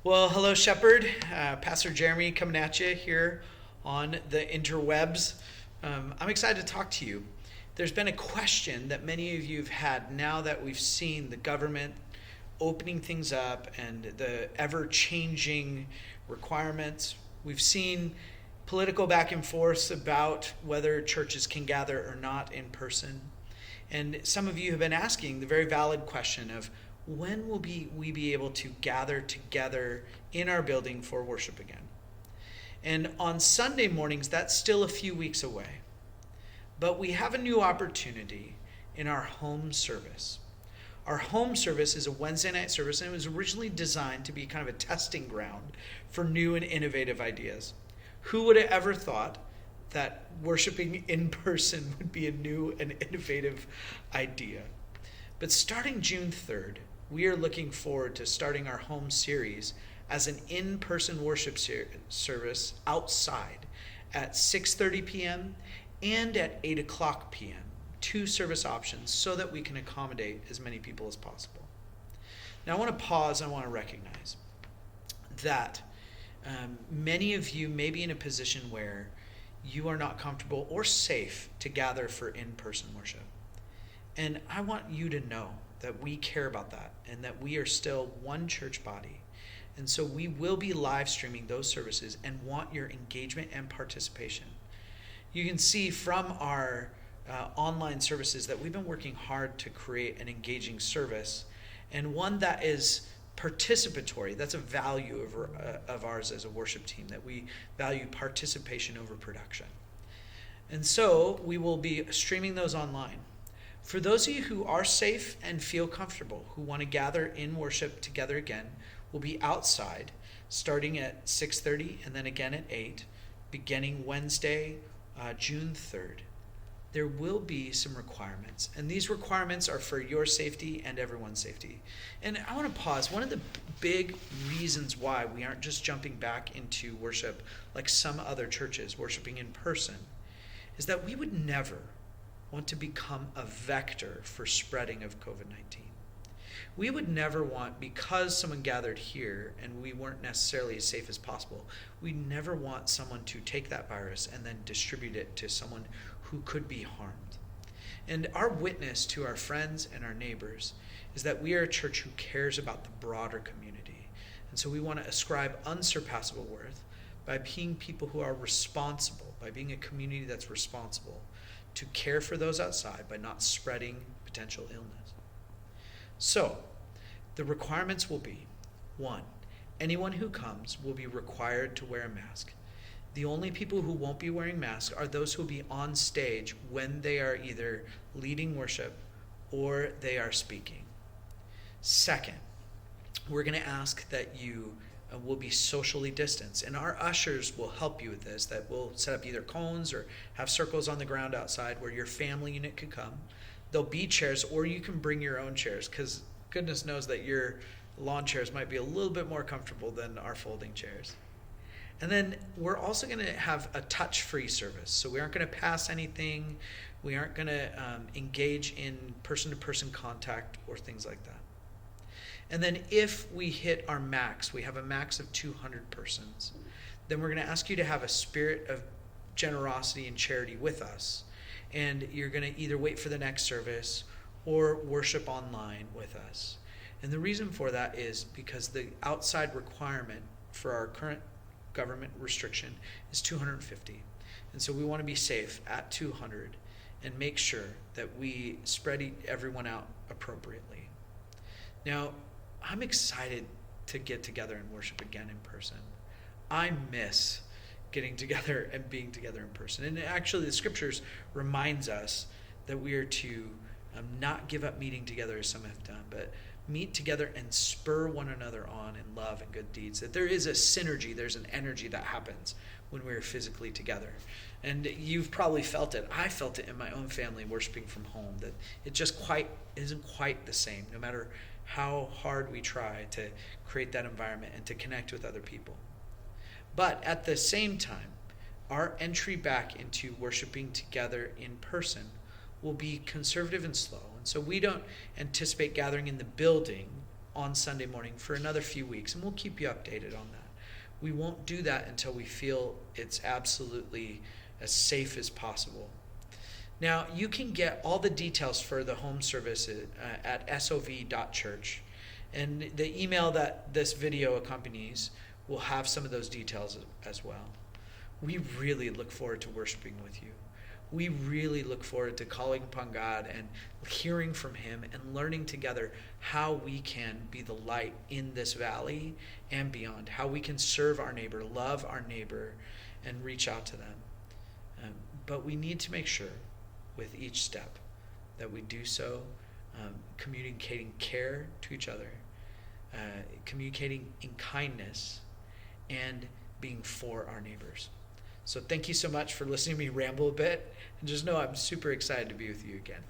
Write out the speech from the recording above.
Well, hello, Shepherd. Pastor Jeremy coming at you here on the interwebs. I'm excited to talk to you. There's been a question that many of you have had now that we've seen the government opening things up and the ever changing requirements. We've seen political back and forth about whether churches can gather or not in person. And some of you have been asking the very valid question of when will we be able to gather together in our building for worship again? And on Sunday mornings, that's still a few weeks away. But we have a new opportunity in our home service. Our home service is a Wednesday night service, and it was originally designed to be kind of a testing ground for new and innovative ideas. Who would have ever thought that worshiping in person would be a new and innovative idea? But starting June 3rd, we are looking forward to starting our home series as an in-person worship service outside at 6:30 p.m. and at 8 o'clock p.m. Two service options so that we can accommodate as many people as possible. Now I want to pause. I want to recognize that many of you may be in a position where you are not comfortable or safe to gather for in-person worship. And I want you to know that we care about that and that we are still one church body. And so we will be live streaming those services and want your engagement and participation. You can see from our online services that we've been working hard to create an engaging service and one that is participatory. That's a value of ours as a worship team, that we value participation over production. And so we will be streaming those online. For those of you who are safe and feel comfortable, who want to gather in worship together again, we'll be outside starting at 6:30 and then again at 8, beginning Wednesday, June 3rd. There will be some requirements, and these requirements are for your safety and everyone's safety. And I want to pause. One of the big reasons why we aren't just jumping back into worship like some other churches, worshiping in person, is that we would never want to become a vector for spreading of COVID-19. We would never want, because someone gathered here and we weren't necessarily as safe as possible, we never want someone to take that virus and then distribute it to someone who could be harmed. And our witness to our friends and our neighbors is that we are a church who cares about the broader community. And so we want to ascribe unsurpassable worth by being people who are responsible, by being a community that's responsible to care for those outside by not spreading potential illness. So, the requirements will be, 1, anyone who comes will be required to wear a mask. The only people who won't be wearing masks are those who will be on stage when they are either leading worship or they are speaking. Second, we're going to ask that you will be socially distanced. And our ushers will help you with this, that we'll set up either cones or have circles on the ground outside where your family unit could come. There'll be chairs, or you can bring your own chairs, because goodness knows that your lawn chairs might be a little bit more comfortable than our folding chairs. And then we're also going to have a touch-free service. So we aren't going to pass anything. We aren't going to engage in person-to-person contact or things like that. And then if we hit our max, we have a max of 200 persons, then we're going to ask you to have a spirit of generosity and charity with us. And you're going to either wait for the next service or worship online with us. And the reason for that is because the outside requirement for our current government restriction is 250. And so we want to be safe at 200 and make sure that we spread everyone out appropriately. Now, I'm excited to get together and worship again in person. I miss getting together and being together in person. And actually the scriptures reminds us that we are to not give up meeting together as some have done, but meet together and spur one another on in love and good deeds. That there is a synergy, there's an energy that happens when we're physically together. And you've probably felt it. I felt it in my own family worshiping from home, that it just isn't quite the same, no matter how hard we try to create that environment and to connect with other people. But at the same time, our entry back into worshiping together in person will be conservative and slow. And so we don't anticipate gathering in the building on Sunday morning for another few weeks, and we'll keep you updated on that. We won't do that until we feel it's absolutely as safe as possible. Now, you can get all the details for the home service at sov.church. And the email that this video accompanies will have some of those details as well. We really look forward to worshiping with you. We really look forward to calling upon God and hearing from him and learning together how we can be the light in this valley and beyond, how we can serve our neighbor, love our neighbor, and reach out to them. But we need to make sure with each step that we do so communicating care to each other, communicating in kindness, and being for our neighbors. So thank you so much for listening to me ramble a bit, and just know I'm super excited to be with you again.